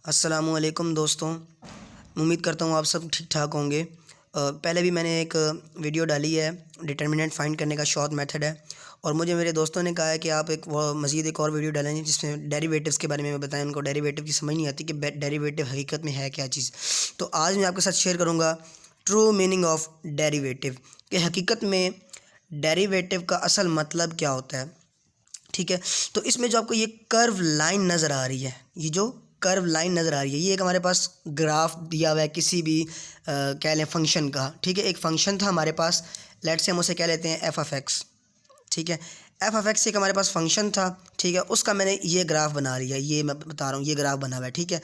अस्सलामुअलैकुम दोस्तों, उम्मीद करता हूँ आप सब ठीक ठाक होंगे। पहले भी मैंने एक वीडियो डाली है, डिटर्मिनेंट फाइंड करने का शॉर्ट मेथड है, और मुझे मेरे दोस्तों ने कहा है कि आप मज़ीद एक और वीडियो डालेंगे जिसमें डेरिवेटिव्स के बारे में बताएं। उनको डेरिवेटिव की समझ नहीं आती कि डेरिवेटिव हकीकत में है क्या चीज़। तो आज मैं आपके साथ शेयर करूँगा ट्रू मीनिंग ऑफ डेरिवेटिव, कि हकीकत में डेरिवेटिव का असल मतलब क्या होता है। ठीक है, तो इसमें जो आपको ये कर्व लाइन नज़र आ रही है, ये जो कर्व लाइन नज़र आ रही है, ये एक हमारे पास ग्राफ दिया हुआ है किसी भी कह लें फंक्शन का। ठीक है, एक फंक्शन था हमारे पास, लेट्स से हम उसे कह लेते हैं एफ ऑफ एक्स। ठीक है, एफ ऑफ एक्स एक हमारे पास फंक्शन था। ठीक है, उसका मैंने ये ग्राफ बना लिया, ये मैं बता रहा हूँ, ये ग्राफ बना हुआ है। ठीक है,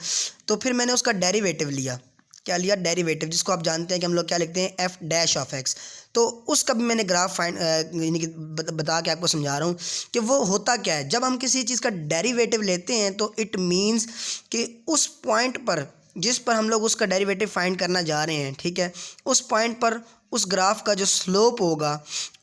तो फिर मैंने उसका डेरिवेटिव लिया। क्या लिया? डेरिवेटिव, जिसको आप जानते हैं कि हम लोग क्या लिखते हैं, एफ डैश ऑफ एक्स। तो उसका भी मैंने ग्राफ फाइंड यानी कि बता के आपको समझा रहा हूँ कि वो होता क्या है। जब हम किसी चीज़ का डेरिवेटिव लेते हैं तो इट मीन्स कि उस पॉइंट पर जिस पर हम लोग उसका डेरिवेटिव फाइंड करना जा रहे हैं, ठीक है, उस पॉइंट पर उस ग्राफ का जो स्लोप होगा,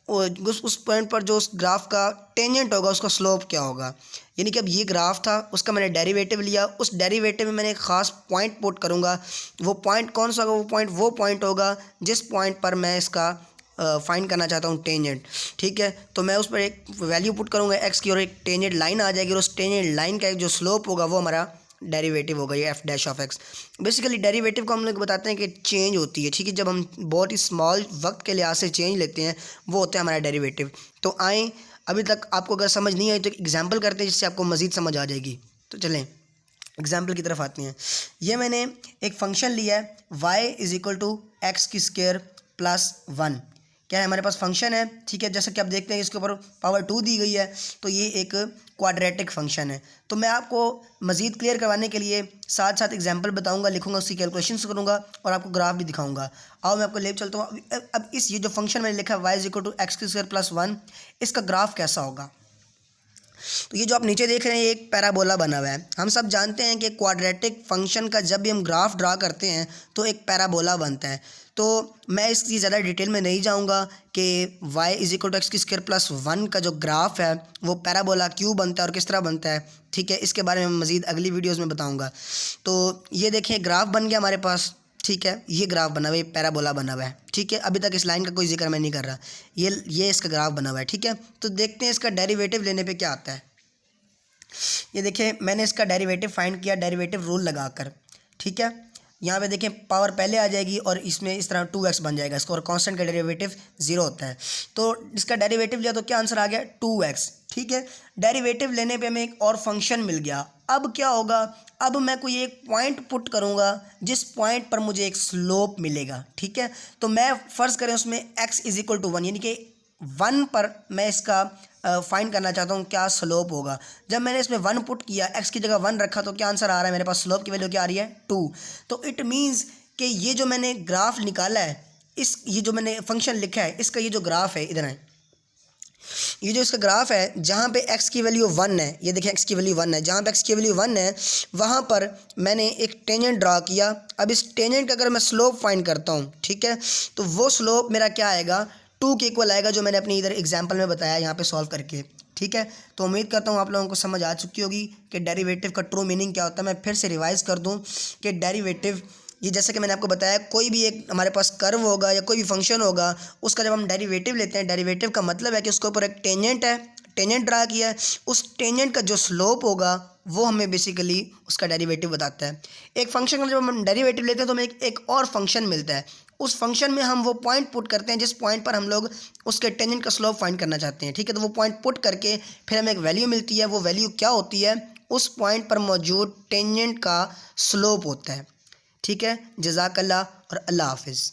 उस पॉइंट पर जो उस ग्राफ का टेंजेंट होगा, उसका स्लोप क्या होगा। यानी कि अब ये ग्राफ था, उसका मैंने डेरिवेटिव लिया, उस डेरिवेटिव में मैंने एक ख़ास पॉइंट पुट करूँगा। वो पॉइंट कौन सा होगा? वो पॉइंट होगा जिस पॉइंट पर मैं इसका फाइंड करना चाहता हूँ टेंजेंट। ठीक है, तो मैं उस पर एक वैल्यू पुट करूँगा एक्स की, और एक टेंजेंट लाइन आ जाएगी, और उस टेंजेंट लाइन का एक जो स्लोप होगा वो हमारा डेरिवेटिव होगा, ये F dash of x. Basically derivative को हम लोग बताते हैं कि चेंज होती है। ठीक है, जब हम बहुत ही स्मॉल वक्त के लिहाज से चेंज लेते हैं, वो होता है हमारा डेरिवेटिव। तो आएँ, अभी तक आपको अगर समझ नहीं आई तो एग्जाम्पल करते हैं जिससे आपको मज़ीद समझ आ जाएगी। तो चलें एग्जाम्पल की तरफ आते हैं। ये मैंने एक फंक्शन लिया है y is equal to x की स्क्वायर प्लस 1। क्या है हमारे पास फंक्शन है। ठीक है, जैसा कि आप देखते हैं इसके ऊपर पावर 2 दी गई है, तो ये एक क्वाड्रेटिक फंक्शन है। तो मैं आपको मज़ीद क्लियर करवाने के लिए साथ साथ एग्जांपल बताऊंगा, लिखूंगा, उसकी कैलकुलेशंस करूंगा और आपको ग्राफ भी दिखाऊंगा। आओ मैं आपको ले चलता हूँ। अब इस ये जो फंक्शन मैंने लिखा है y is equal to x की स्क्वायर प्लस 1, इसका ग्राफ कैसा होगा। तो ये जो आप नीचे देख रहे हैं, ये एक पैराबोला बना हुआ है। हम सब जानते हैं कि क्वाड्रेटिक फंक्शन का जब भी हम ग्राफ ड्रा करते हैं तो एक पैराबोला बनता है। तो मैं इसकी ज़्यादा डिटेल में नहीं जाऊंगा कि y is equal to x की स्क्वायर प्लस 1 का जो ग्राफ है वो पैराबोला क्यों बनता है और किस तरह बनता है। ठीक है, इसके बारे में मज़ीद अगली वीडियोज़ में बताऊँगा। तो ये देखें, ग्राफ बन गया हमारे पास। ठीक है, ये ग्राफ बना हुआ है, पैराबोला बना हुआ है। ठीक है, अभी तक इस लाइन का कोई जिक्र मैं नहीं कर रहा, ये इसका ग्राफ बना हुआ है। ठीक है, तो देखते हैं इसका डेरिवेटिव लेने पे क्या आता है। ये देखिए, मैंने इसका डेरिवेटिव फाइंड किया डेरिवेटिव रूल लगाकर। ठीक है, यहाँ पे देखें पावर पहले आ जाएगी और इसमें इस तरह 2x बन जाएगा इसका, और कांस्टेंट का डेरिवेटिव 0 होता है। तो इसका डेरिवेटिव लिया तो क्या आंसर आ गया? 2x। ठीक है, डेरिवेटिव लेने पे हमें एक और फंक्शन मिल गया। अब क्या होगा? अब मैं कोई एक पॉइंट पुट करूँगा जिस पॉइंट पर मुझे एक स्लोप मिलेगा। ठीक है, तो मैं फ़र्ज़ करें उसमें x इज़ इक्वल टू 1, यानी कि 1 पर मैं इसका फाइंड करना चाहता हूँ क्या स्लोप होगा। जब मैंने इसमें 1 पुट किया, x की जगह 1 रखा, तो क्या आंसर आ रहा है मेरे पास? स्लोप की वैल्यू क्या आ रही है? 2। तो इट मीन्स कि ये जो मैंने ग्राफ निकाला है, ये जो मैंने फंक्शन लिखा है, इसका ये जो ग्राफ है, इधर है, ये जो इसका ग्राफ है, जहाँ पे x की वैल्यू 1 है, ये देखिए x की वैल्यू 1 है, जहाँ पे x की वैल्यू 1 है वहाँ पर मैंने एक टेंजेंट ड्रा किया। अब इस टेंजेंट का अगर मैं स्लोप फाइंड करता हूँ, ठीक है, तो वो स्लोप मेरा क्या आएगा? 2 के इक्वल आएगा, जो मैंने अपनी इधर एग्जाम्पल में बताया यहाँ पे सॉल्व करके। ठीक है, तो उम्मीद करता हूँ आप लोगों को समझ आ चुकी होगी कि डेरिवेटिव का ट्रू मीनिंग क्या होता है। मैं फिर से रिवाइज़ कर दूँ कि डेरिवेटिव, ये जैसे कि मैंने आपको बताया, कोई भी एक हमारे पास कर्व होगा या कोई भी फंक्शन होगा, उसका जब हम डेरिवेटिव लेते हैं, डेरिवेटिव का मतलब है कि उसके ऊपर एक टेंजेंट है, टेंजेंट ड्रा किया है, उस टेंजेंट का जो स्लोप होगा वो हमें बेसिकली उसका डेरिवेटिव बताता है। एक फंक्शन का जब हम डेरिवेटिव लेते हैं तो हमें एक और फंक्शन मिलता है। उस फंक्शन में हम वो पॉइंट पुट करते हैं जिस पॉइंट पर हम लोग उसके टेंजेंट का स्लोप फाइंड करना चाहते हैं। ठीक है, तो वो पॉइंट पुट करके फिर हमें एक वैल्यू मिलती है। वो वैल्यू क्या होती है? उस पॉइंट पर मौजूद टेंजेंट का स्लोप होता है। ठीक है, जज़ाकल्लाह और अल्लाह हाफ़िज़।